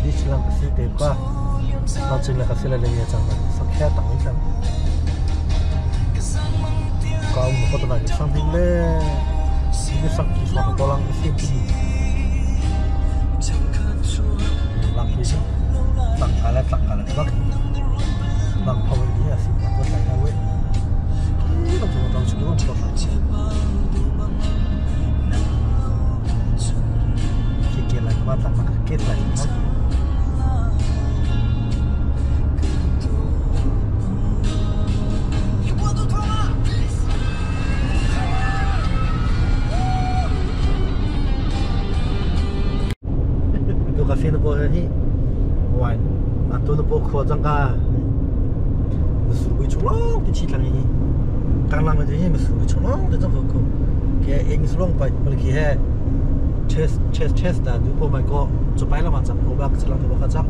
đi chỉ làm cái gì để qua nó chính là cái gì là lấy chẳng mà sắc khe tặng ấy chẳng có một cái này sang thì lẽ đi sắc chỉ số của lăng cái gì lăng cái gì tặng cái là bắt lăng thâu đi là gì mà có thể là vậy nó chúng ta chỉ có một cái là quan trọng là kết lại nó tôi cà phê nó bôi hi ngoài à tôi nó bôi khó chẳng cả một số người chung lắm thì chỉ là gì càng làm cái gì một số người chung lắm thì chẳng phải cái anh số long phải bởi vì he chest đã đủ bộ máy có chụp bài là mà chẳng có bác sẽ làm được chắc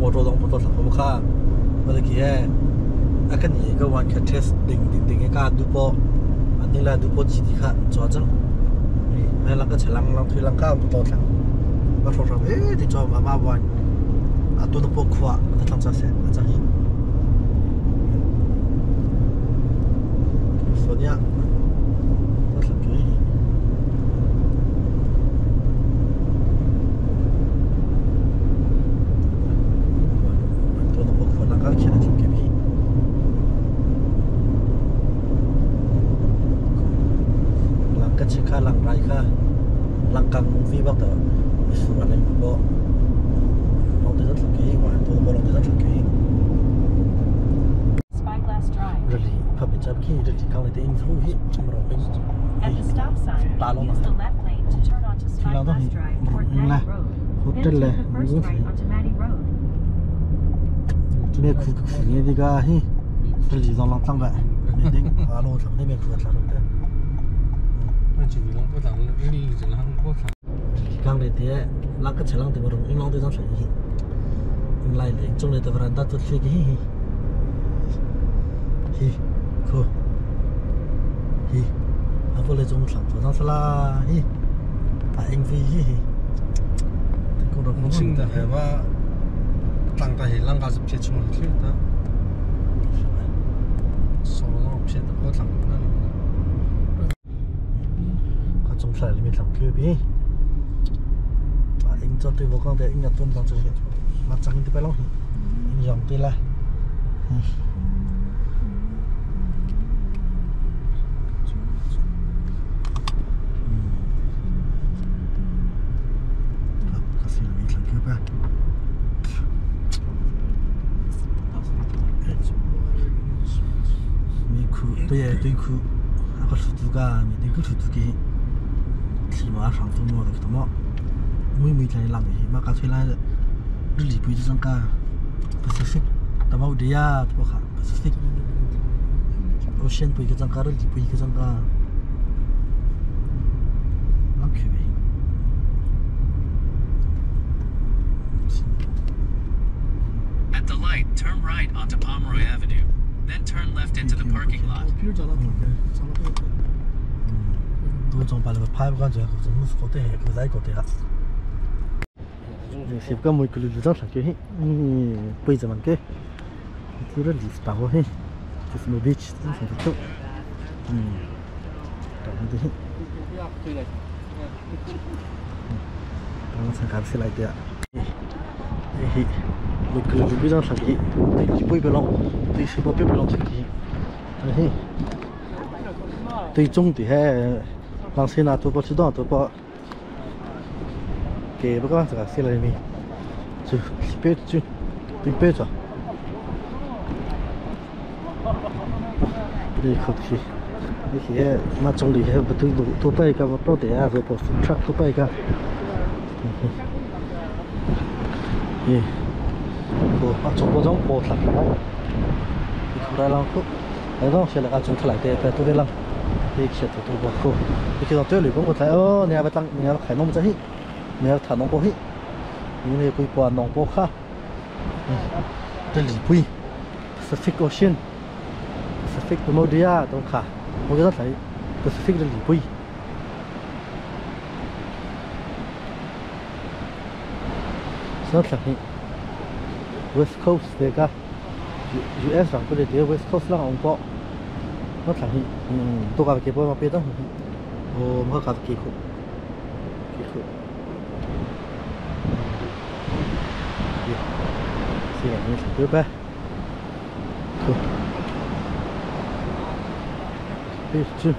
một rồi đồng một thằng một khác bởi vì he cái này cái one cái test đỉnh cái cả đủ bộ anh ấy là đủ bộ chỉ đi khác cho chắc này là cái làm thuê làm cao một tổ thằng bắt đầu rồi thì cho màวันà tôi nó bộ khoa nó thằng sao sẽ anh chẳng số nhá lăng rai kha lăng căng vi bắc đó số là này bộ nó tới rất là kỹ mà tôi bộ nó tới rất là kỹ rồi thì phải bên trái kia rồi thì cao này tới in through hit mà rồi bên ta lo mà thì lao đó thì là hút chân là muốn phải mẹ khu nghe đi ga hi rồi thì dòng lăng tăng vậy mình tính alo thằng đấy mẹ khu là rồi đấy chỉ long bố thằng đi chỉ long bố thằng càng để thế lăng cái chơi lăng thì bảo long thì giống sợi gì lại lấy trong này tao vào đặt tôi chơi cái hi cô hi à bố lấy trong sẵn tôi đang sala hi à anh phi hi thì cô đó cũng xin tạiว่าตั้งแต่เห็นร่างกายจะเปลี่ยนช่วงที่นั่นสองรอบเปลี่ยนแต่ก็ตั้งนั่นtrong sài là mình làm kia bí anh cho tôi vào con để anh nhặt tuần trong trường mặt trắng thì phải lắm anh dòng tôi là cái gì là mình làm kia ba mình khu tôi khu 아까 수두가 mình cứ 수두기 thì mà sáng tôi mua được tụi nó mới thấy làm gì mà cả thuê lại đi lì bùi trong cả Pacific tao bảo đi à tao bảo Pacific Ocean bùi cái trong cả đi bùi cái trong cả lắm kiểu vậy At the light, turn right onto Pomeroy Avenue, then turn left into the parking lot. tôi trong bài là phai con chơi cũng giống có thể cái giấy có thể ạ xếp cái mùi cái lưỡi rất là cái bây giờ mình cái thứ rất là bảo hết cái snow beach rất là tốt đó như thế đó sang cái xe lại đấy ạ mùi cái lưỡi rất là cái tôi bây lòng tôi sẽ bao bây lòng cái đấy tôi trong thì hay bằng xe nào tôi có chút đó tôi có cái bác các bạn sẽ lấy mình chứ biết chứ biết biết rồi đi không thì đi khi mà trong đi hay bữa tôi bay cả bao để à rồi bỏ truck tôi bay cả cô bắt trong bao giống cô thật đấy thì không ra lắm cô đấy đó sẽ là cái chúng ta lại để tôi đi lắm thì sẽ tôi bỏ cô thì khi đó tôi lười cũng có thể nhà bắt tăng nhà khai nông chơi nhà thả nông bò hít những này bùi bò nông bò khác đây là bùi Pacific Ocean Pacific Bermuda đông khả một cái rất thấy Pacific là bùi sao thật nhỉ West Coast về cả US rằng có thể đi West Coast là ông có nó thật nhỉ tôi gặp cái bộ mà biết đó ồ mà gặp kỳ khủng xin lỗi mình tiếp bé cool đi chứ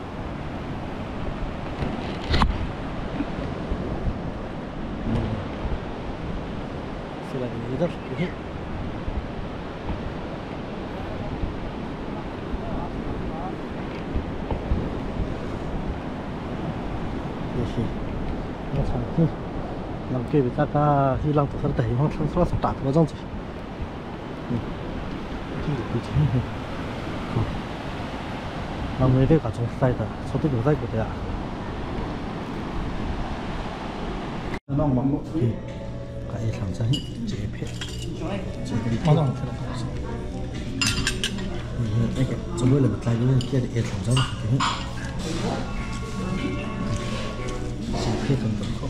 xin lỗi mình rất là nó chẳng như làm kia bị ta cả khi làm tổ đẩy nó không sao tạt vào trong gì làm người đây cả trong sai đó số tiền được sai của đấy à nó mong muốn thì cái làm sao chế phê chế phê nó cái chúng tôi là một cái kia để làm sao cái chế phê cần được không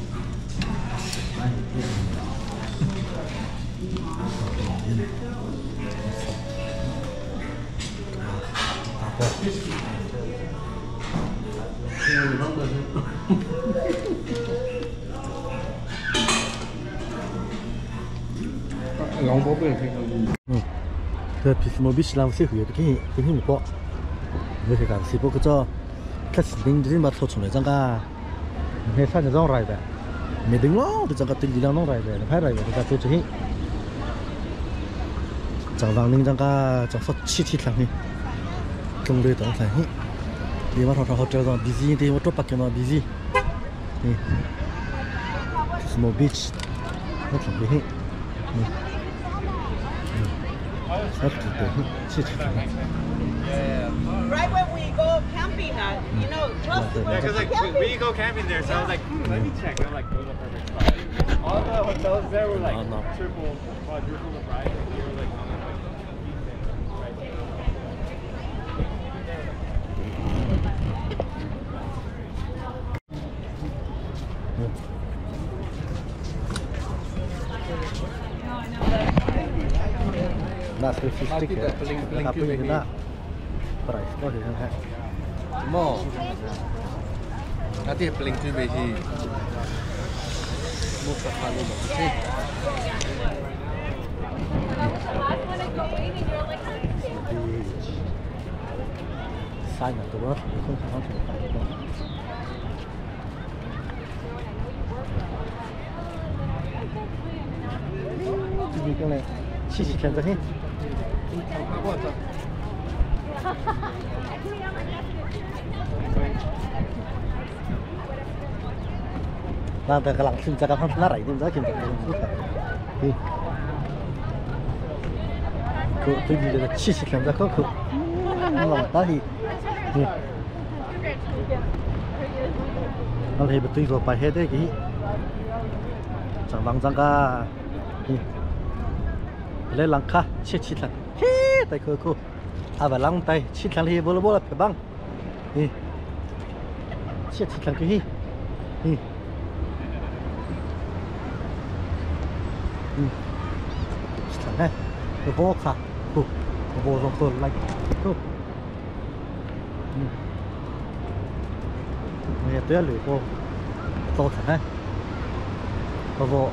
lòng bố bề thì 그 비스모비치랑 세후에 이렇게 힘이 뭐 이렇게 가서 보고 저 같이 링들이 맞춰 주네 장가 회사에 좀 라이다 메딩로 그 장가 띵이랑 농 라이다 파라이다 그가 도저히 장방ning 장가 저서 치치랑이 경례 동산이 이만 호텔 좀 비지인데 뭐 밖에 뭐 비지 예 비스모비치 어떻게 해 Right when we go camping, you know, close to Yeah, because like we go camping there, so I was like, let me check. I'm like, those are perfect spots. All the hotels there were like triple, quadruple the price. Like, you were like, right there. Nah, statistik ya, tapi kita price kok di sana. Mau nanti paling tu besi muka halu macam Sana tu bos, itu sangat cepat. Ini kan le, sisi kan tu ni. Đang từ cái lăng sinh ra cái phong lá rải đi ra kiếm được đi cứ tôi đi được chi chi kiếm ra có cứ lòng ta thì nó thì bị rồi bài hết đấy kì chẳng bằng rằng cả lên lăng kha chi chi thằng hé tay cứ cứ à và lăng tay chi thằng thì bố là phải băng đi chi chi thằng kì đi này cái vô khá cái vô trong phơi lạnh thôi nghe tiếng lưỡi vô to thật này cái vô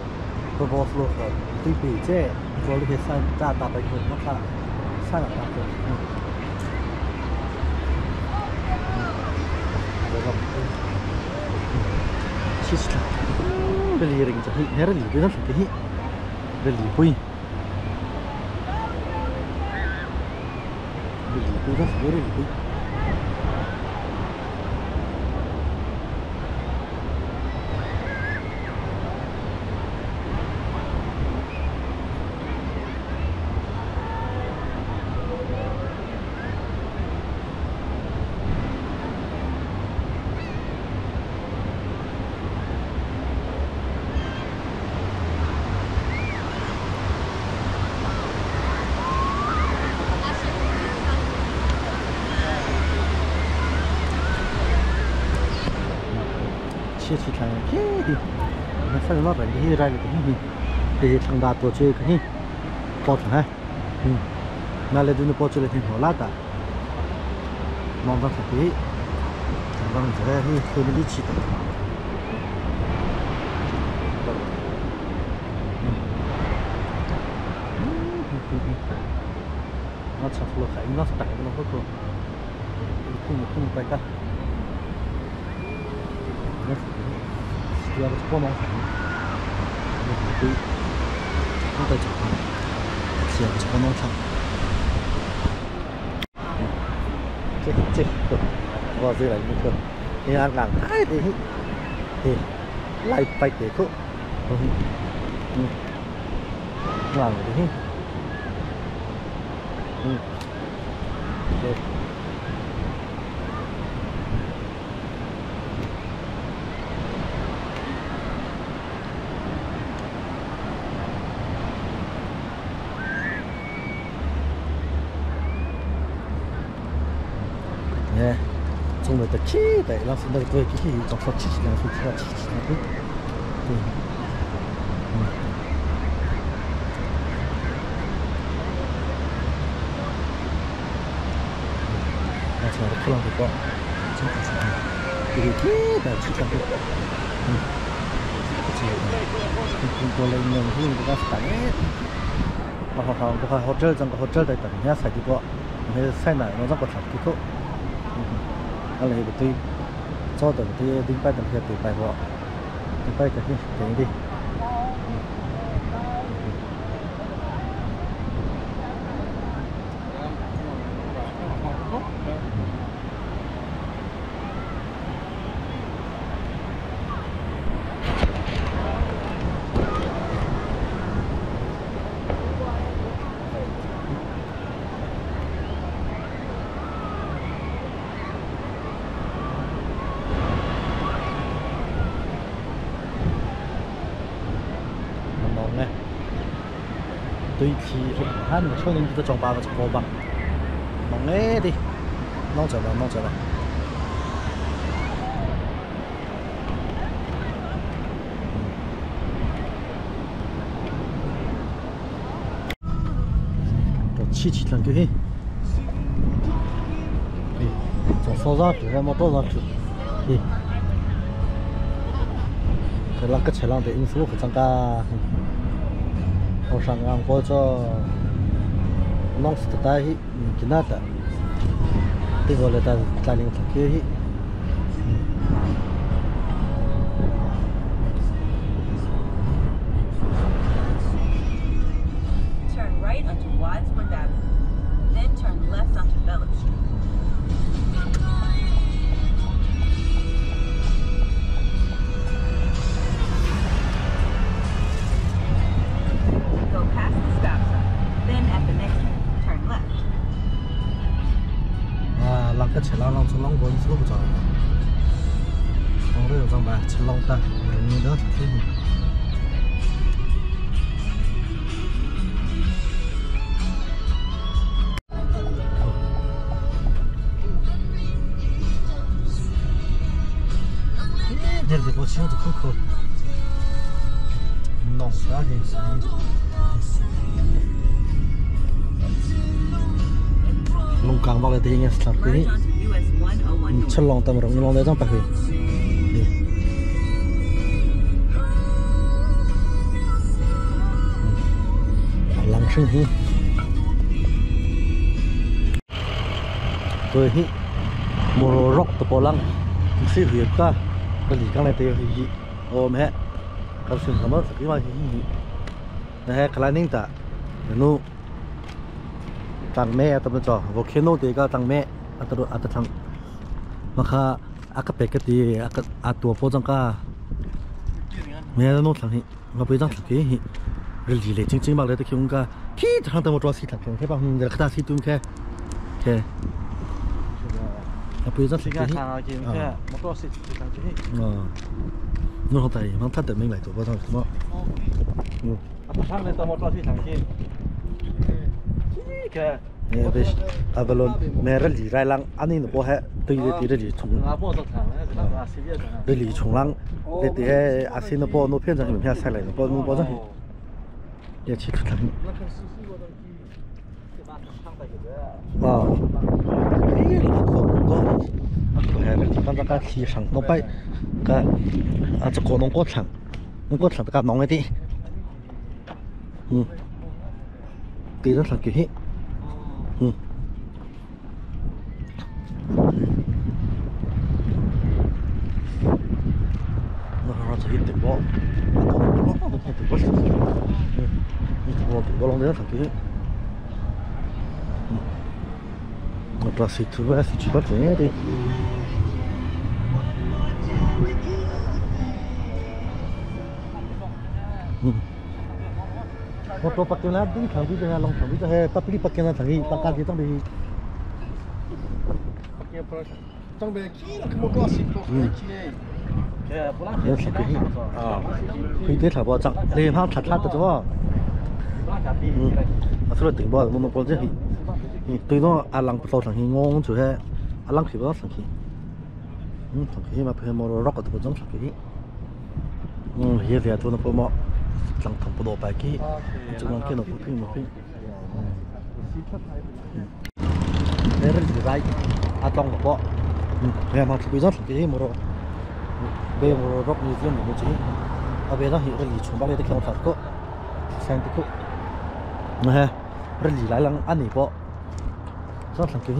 luôn rồi tuy bị chứ vô lúc hết sang ra tạt bệnh hồn nó là sang là tạt rồi rồi chỉ là cái gì rình chẳng hết rình cái nó phải cái rình quỳ rất là rất chia sẻ cái nó phải nó phải đi ra được cái gì thì thằng đạt tổ chơi cái có thằng hai mà lấy đứa nó chơi là thành hồ lát à mong rằng thật tí vâng giờ thì tôi mới đi chỉ nó sắp lột khải nó sắp tải nó có không phải cả nó giờ nó có nó nó tới chỗ giờ nó có nó xong chết vào dưới này như thường thì ăn làng thái thì lại phải để thuốc làng thì nè trong người ta chi để làm sao tôi cái gì trong số chi là tôi chỉ là cái là sao nó không được trong cái gì thì cái là chỉ cần cái cũng có lên mình thì người ta phải họ hotel trong cái hotel đấy tận nhà sai đi qua hay sai này nó rất có thật cái cốt anh lấy cái cho tận thì đinh bay tận thì từ bay vợ đinh bay cái gì cái đi对起喊我抽人就装八个锅巴，忙哎的，弄着了。这气两个嘿，从手上去还没到上去，嘿，这那个车辆的因素非常大。我上岸过着，弄死的大鱼，今那的，这个来到带领他去。Turn right onto Wadsworth Avenue, then turn left onto Bellevue Street. Go past the stop sign, then at the next one, turn left. À, làm cái xe long xuống long vốn xuống rồi, không được trong bà xe long ta, như đó thì thế. Giờ thì có siêu thì không nòng ra thì lông càng vào cái tiếng nghe sẵn cái Merge onto US 101 chân lòng tầm rộng lòng đấy trong bạc huyền lăng sinh hi tôi hi mồ rock tập bộ lăng sĩ huyết ta cái gì cái này tiêu hi ôm hết cái sự cảm ơn cái mà hi này cái này nín ta nó tăng mẹ tập cho volcano thì cái tăng mẹ at thằng mà kha akape cái thì tua po chẳng cả mẹ nó thằng hi mà bây giờ thằng cái hi rồi gì lấy chính mà lấy được không cả khi thằng tao một trò xí thằng cái bao nhiêu cái ta xí tung cái bây giờ cái một trò xí thằng cái nó không phải mang thắt được mình lại tụi bao thằng mà thằng này tao một trò xí thằng cái nè bây giờ luôn mẹ rồi gì rai lăng anh ấy nó bỏ hết từ từ rồi gì chung rồi gì chung lăng để thì anh xin nó bỏ nó phiền rằng mình phải sai lại nó bỏ nó bỏ ra 也去出来。可以了，可还是刚刚去上东北，这个农过程这个农一点，给人上去，那还是一点包，我弄点上去。Pra se tu vai assistir pra frente. Một số bậc là đi thằng đi là lòng thằng đi là tập đi bậc là thằng đi tăng cao trong đi. Trong bên kia là cái một cái xịt Yes, cái gì? Khi thế thảo bao chẳng, lên hàng chặt chặt được chưa? Sau đó tỉnh bao nó bao nhiêu? Tôi nó lăng sau thằng hi ngon chứ hết, lăng thì bao thằng hi, thằng hi mà phải mua rock ở trong thằng hi, hiện giờ tôi nó phải mua thằng bao đồ bài kia, chúng nó kia nó phải một pin, đây là gì vậy? Trong một bộ, bây mà tôi trong thằng hi mua rồi, bây mua rock như thế một chút, bây giờ hiện là chúng bao nhiêu cái thằng có, sang cái cũ, nè, rồi lại là ăn gì bộ. Rất là kỹ,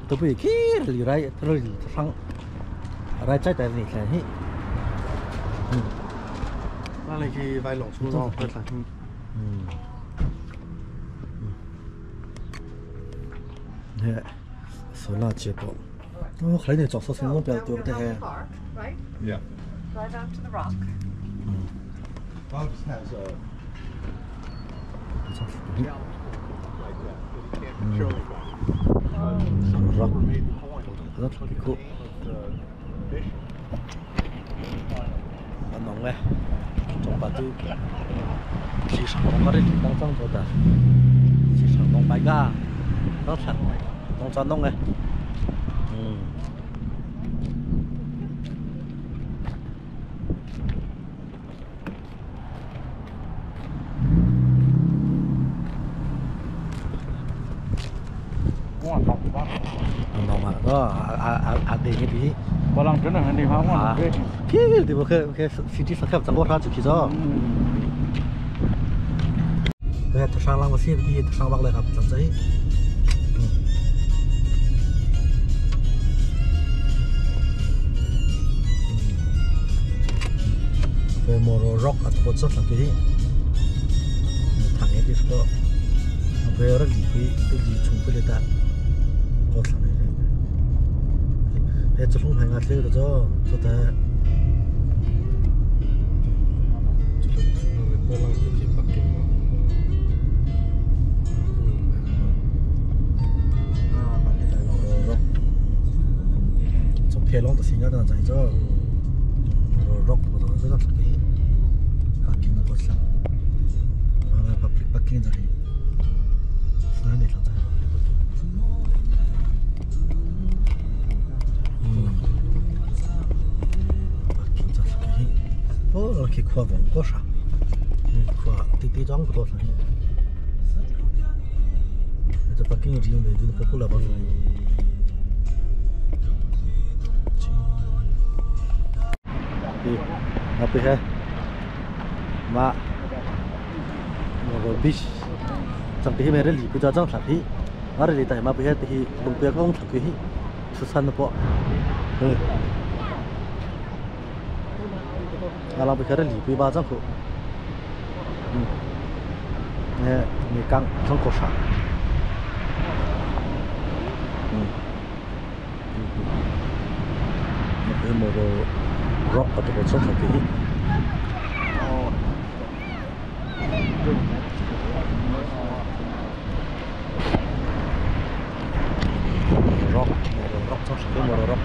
tôi bị kỹ lì rai, tôi lì thằng rai trái tại này là hết, nó là cái vai lỏng xuống nó rất là, nè, số là chết bộ, nó khởi này chọn số sinh nó béo tuổi thế hè, Yeah. Drive out to the rock. Bob's has a. rock, rất là cool. Anh nóng này, trong bà tư, chỉ sản nóng ở đây đang trong chỗ ta, chỉ sản nóng bài ga, rất thật, nóng cho nóng này. Mà có để cái gì? Có lòng trấn là đi phá hoa. Cái thì một cái city sản phẩm chẳng có ra chụp khí cho. Cái thằng sang lang mà xin đi thằng sang bắc lại gặp chẳng giấy. Về mùa rock ở chỗ rất là cái thằng ấy đi số. Về rất là cái gì chung với ta. Có thằng này. Hết không phải ngắt lấy được cho ta. Có lòng cái gì Bắc Kinh mà. Bạn này lại lòng rock. Trong phe lòng thì xin nhớ là chạy cho rock của nó rất là cái Bắc Kinh nó có sao. Mà Bắc Kinh rồi. Sao này thằng có cái khoa vòng có sao, khoa tí trong của tôi thấy, giờ Bắc Kinh riêng về thì nó có là bao nhiêu, thì apa ya, mà rồi beach, sampai mereka lihat puja jang sampai, ada di tay mà bây giờ thì lumpia không sampai, susah napa. Kalau bicara lebih banyak kok, ni kang kosa, ni mau rock atau bocor lagi, rock sampai mau rock.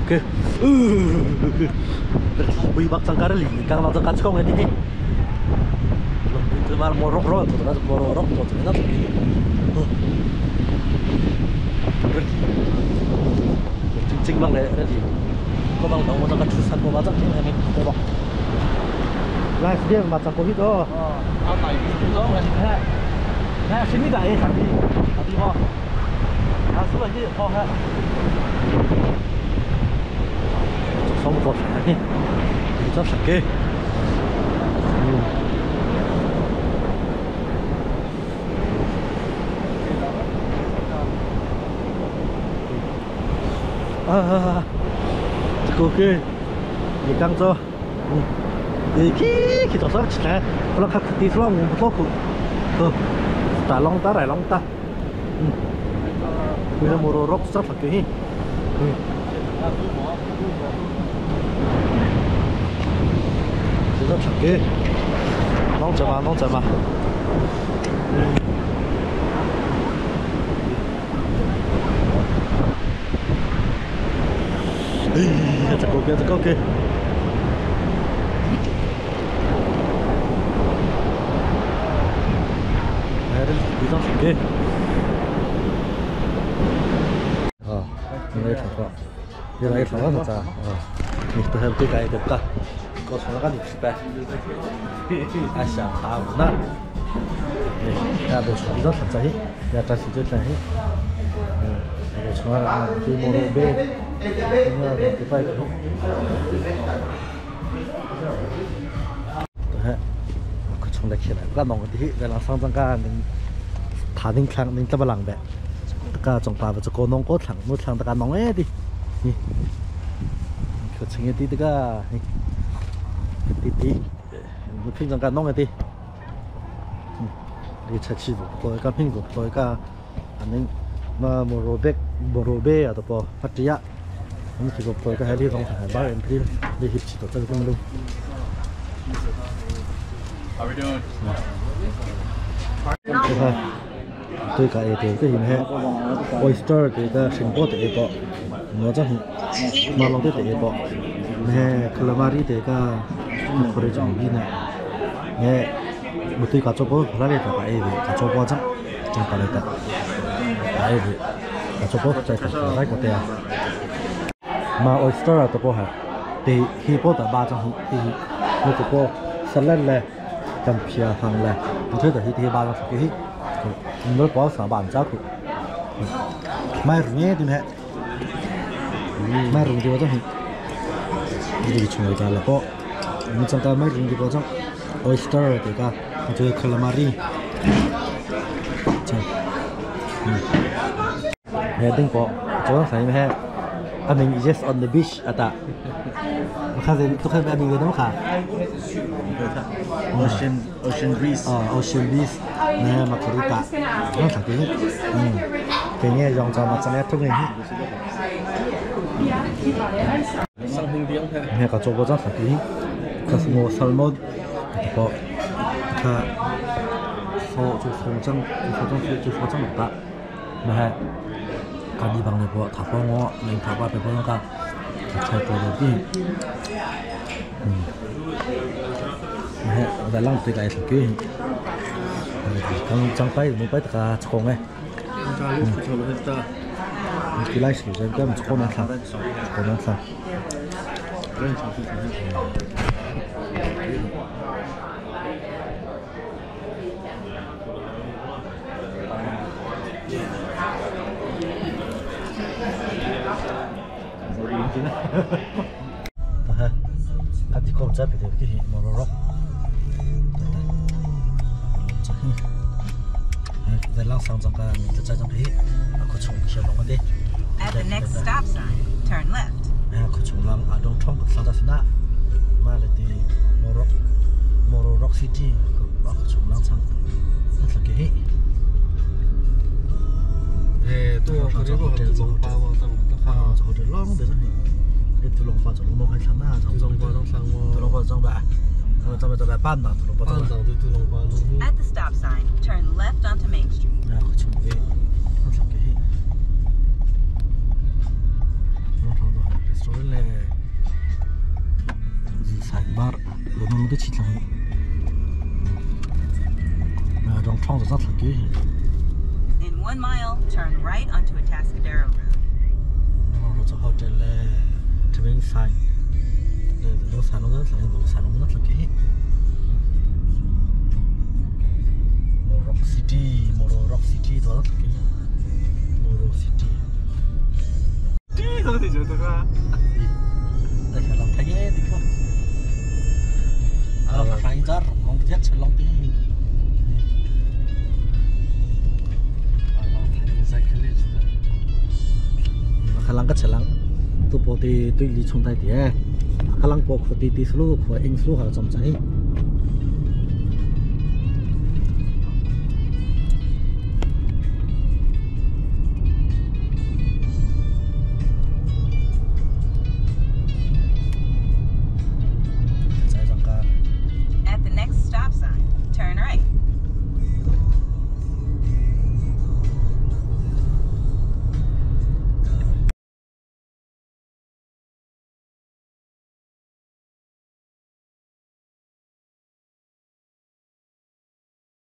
ok bị bắt sang cái lì càng làm cho cá không ấy đi từ mà mò róc rồi từ đó mò róc rồi từ đó chính bằng đấy thì có bằng đâu mà cho cá săn có bao giờ thì mình không có lại dia macam kau itu Ao này cũng đó rồi. nah sini dah tadi ho sebelah ni ho ha xong rồi này rất là kê cô kê gì căng cho thì khi tao sắp chết nó khắc tí xuống một số cụ ta long ta lại long ta bây giờ mua rock rất là kỹ rất là kỹ long chả mà chắc cô kia đi ra kê đây thằng con đây là thằng con sao mình tôi help cái được cả có số cái gì vậy ai想好那ya都是比较常见ya但是就在我从那去摩洛贝那个迪拜去从那起来ก็น้องที่เวลาสร้างจังการฐานนิ่งครั้งนิ่งตะบังแบบก็จงปาไปจะโกน้องก็ถังนู้นถังตะการน้องเอ้ดินี่คือชิงตีตะก็ตีนู้นพิงจังการน้องเอ้ดินี่ชัดชิบุตัวก็พิงบุตัวก็อันนี้มาโมโรเบอะตัวปอพัทยานี่คือตัวก็ให้ที่ตรงหาบ้านที่ได้หิบชิตัวจะต้องดู How we doing? Tôi cái gì này oyster thì cái sinh bột thì có nó chắc mà lòng thì có nè calamari thì cái có thể dùng gì nè nè một tôi cả cho bố ra đây cả cái cả cho bố chắc trong cái này cái cả cho bố chạy cả cái của tiền mà oyster là tôi bố hả thì khi bố đã 300 thì một cái bố salad này cầm pia hàng này tôi thấy là thì 300 cái nó có 3 bản giá cụ mai rung nhé đi mẹ mai rung thì có chắc đi chung người ta là có mình trong ta mai rung thì có chắc oyster thì cả chơi calamari mẹ đừng có chỗ phải mẹ anh mình just on the beach à ta khai gì tôi khai mẹ mình người đó khá Ocean breeze. Ocean breeze nè mà cái tạ nó thật cái nghe dòng cho mặt sang thôi này Sang hình tiếng thế. nè có chỗ có rất thật cái Cosmo salmon có cả số trong một tạ mà cái đi bằng này bộ tháp bao ngõ mình tháp bao bao nhiêu cả chạyตัวđầu tiên và lăng từ cái thằng kia trong bay mình bay cả chồng ấy cái lái sử dụng cái một con ăn thằng anh thì không chấp được cái màu rock về lăng sang trong cái mìnhจะ trong cái có chung chiều nó đi At the next stop sign, turn left. có chung lăng ở đông trong cái sang đó na mà là đi Moro Rock City có chung lăng sang rất là cái tôi có cái lồng bao trong cái phao chỗ để long để cái từ lồng bao chỗ lồng hay sáng na trong lồng bao trong sang từ lồng bao trong bãi trong bãi ban từ lồng bao trong từ lồng bao At the stop sign, turn left onto Main Street. có chung cái rất là cái rồi là gì sai bar rồi nó mới chỉ làm mà trong trong rất là kỹ. In 1 mile, turn right onto Atascadero Road. Rồi cho họ trên là trên bên sai nó sai nó rất là nó sai nó rất là kỹ. Rock City đó rất là kỹ. Rock City. Đi rồi thì chúng ta. Đây là làm thấy đi không? Phải phải ra lòng thiết sẽ lòng tí. Khả năng cái sẽ lắng, tôi bỏ đi tôi lý trong tay đi, khả năng bỏ khỏi đi slu khỏi anh slu họ trong trái.